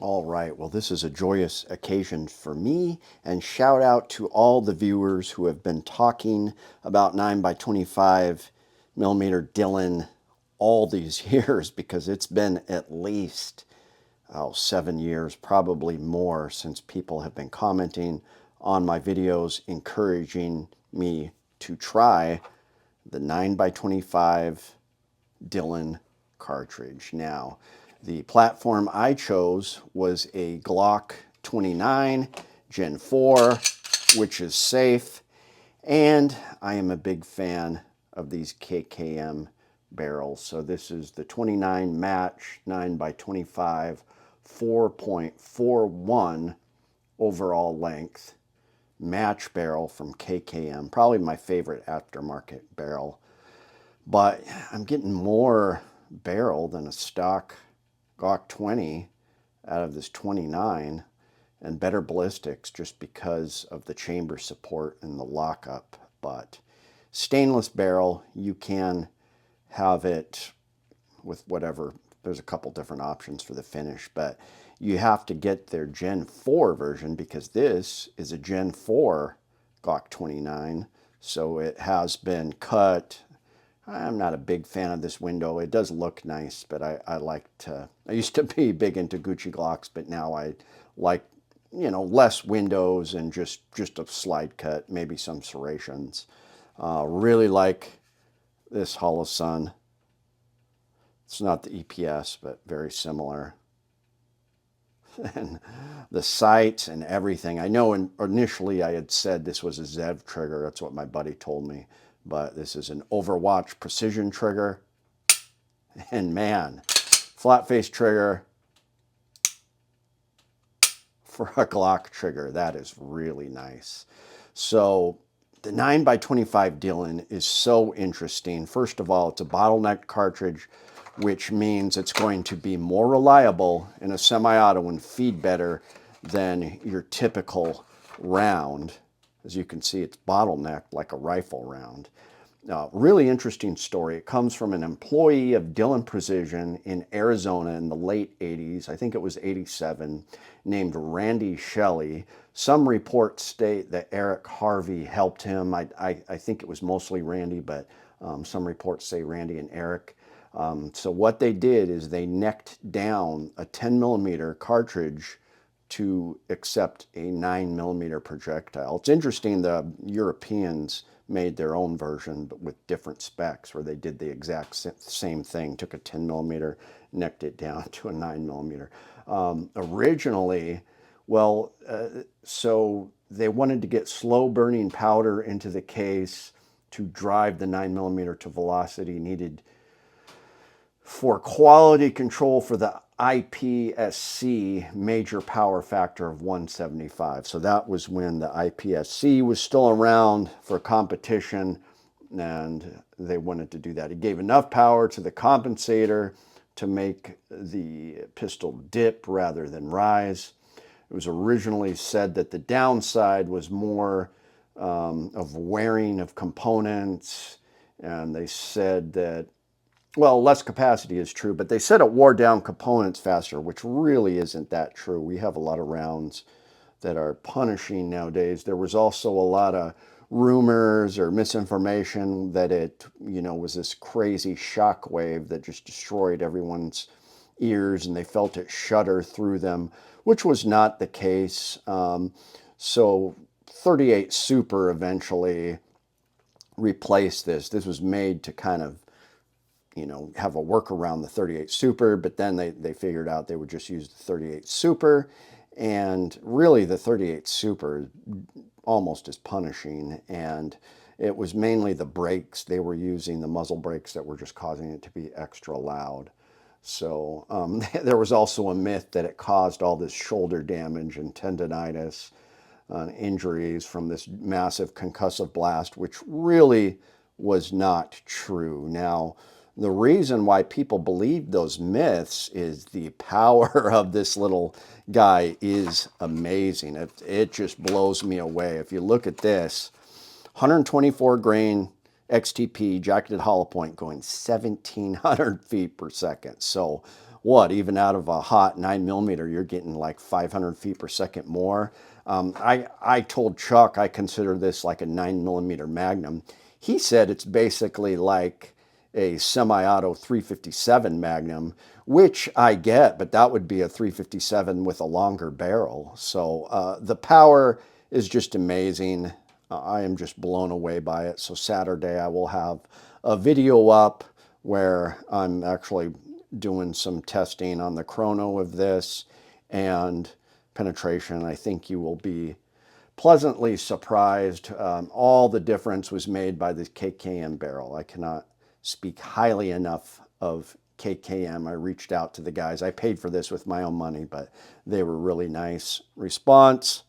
All right, well, this is a joyous occasion for me, and shout out to all the viewers who have been talking about 9x25 millimeter Dillon all these years, because it's been at least 7 years, probably more, since people have been commenting on my videos, encouraging me to try the 9x25 Dillon cartridge. Now, the platform I chose was a Glock 29 Gen 4, which is safe, and I am a big fan of these KKM barrels. So this is the 29 match 9x25 4.41 overall length match barrel from KKM. Probably my favorite aftermarket barrel. But I'm getting more barrel than a stock Glock 20 out of this 29, and better ballistics just because of the chamber support and the lockup. But stainless barrel, you can have it with whatever. There's a couple different options for the finish, but you have to get their Gen 4 version, because this is a Gen 4 Glock 29. So it has been cut. I'm not a big fan of this window. It does look nice, but I used to be big into Gucci Glocks, but now I like, less windows and just a slide cut, maybe some serrations. Really like this Hollow Sun. It's not the EPS, but very similar. And the sights and everything. I know initially I had said this was a Zev trigger. That's what my buddy told me. But this is an Overwatch precision trigger. And man, flat face trigger for a Glock trigger. That is really nice. So the 9x25 Dillon is so interesting. First of all, it's a bottleneck cartridge, which means it's going to be more reliable in a semi-auto and feed better than your typical round. As you can see, it's bottlenecked like a rifle round. Really interesting story. It comes from an employee of Dillon Precision in Arizona in the late 80s. I think it was 87, named Randy Shelley. Some reports state that Eric Harvey helped him. I think it was mostly Randy, but some reports say Randy and Eric. So what they did is they necked down a 10 millimeter cartridge to accept a 9mm projectile. It's interesting, the Europeans made their own version, but with different specs, where they did the exact same thing, took a 10mm, necked it down to a 9mm. Originally, so they wanted to get slow burning powder into the case to drive the 9mm to velocity needed for quality control for the IPSC major power factor of 175. So that was when the IPSC was still around for competition, and they wanted to do that. It gave enough power to the compensator to make the pistol dip rather than rise. It was originally said that the downside was more of wearing of components, and they said that, well, less capacity is true, but they said it wore down components faster, which really isn't that true. We have a lot of rounds that are punishing nowadays. There was also a lot of rumors or misinformation that it, was this crazy shock wave that just destroyed everyone's ears and they felt it shudder through them, which was not the case. So 38 Super eventually replaced this. This was made to kind of have a workaround the 38 Super, but then they figured out they would just use the 38 Super, and really the 38 Super is almost as punishing, and it was mainly the brakes they were using, the muzzle brakes, that were just causing it to be extra loud. So there was also a myth that it caused all this shoulder damage and tendonitis, injuries from this massive concussive blast, which really was not true. Now, the reason why people believe those myths is the power of this little guy is amazing. It just blows me away. If you look at this, 124 grain XTP, jacketed hollow point, going 1,700 feet per second. So what, even out of a hot 9mm, you're getting like 500 feet per second more. I told Chuck I consider this like a 9mm Magnum. He said it's basically like a semi-auto 357 Magnum, which I get, but that would be a 357 with a longer barrel. So the power is just amazing. I am just blown away by it. So Saturday I will have a video up where I'm actually doing some testing on the chrono of this and penetration. I think you will be pleasantly surprised. All the difference was made by this KKM barrel. I cannot speak highly enough of KKM. I reached out to the guys. I paid for this with my own money, but they were really nice response.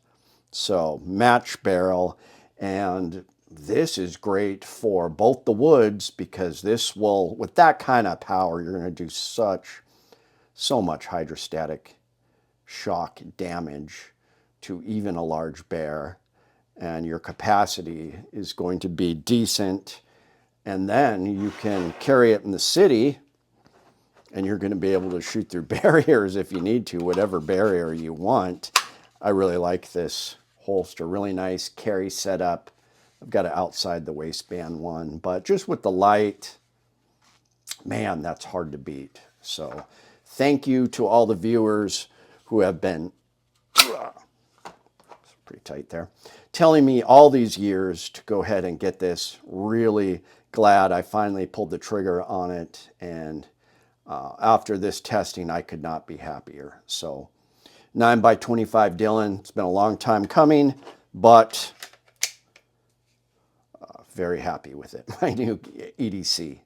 So match barrel, and this is great for both the woods because this will, with that kind of power, you're going to do so much hydrostatic shock damage to even a large bear, and your capacity is going to be decent. And then you can carry it in the city and you're going to be able to shoot through barriers if you need to, whatever barrier you want. I really like this holster, really nice carry setup. I've got an outside the waistband one, but just with the light, man, that's hard to beat. So thank you to all the viewers who have been, pretty tight there, telling me all these years to go ahead and get this. Really glad I finally pulled the trigger on it, and after this testing I could not be happier. So 9x25 Dillon, it's been a long time coming, but very happy with it. My new EDC.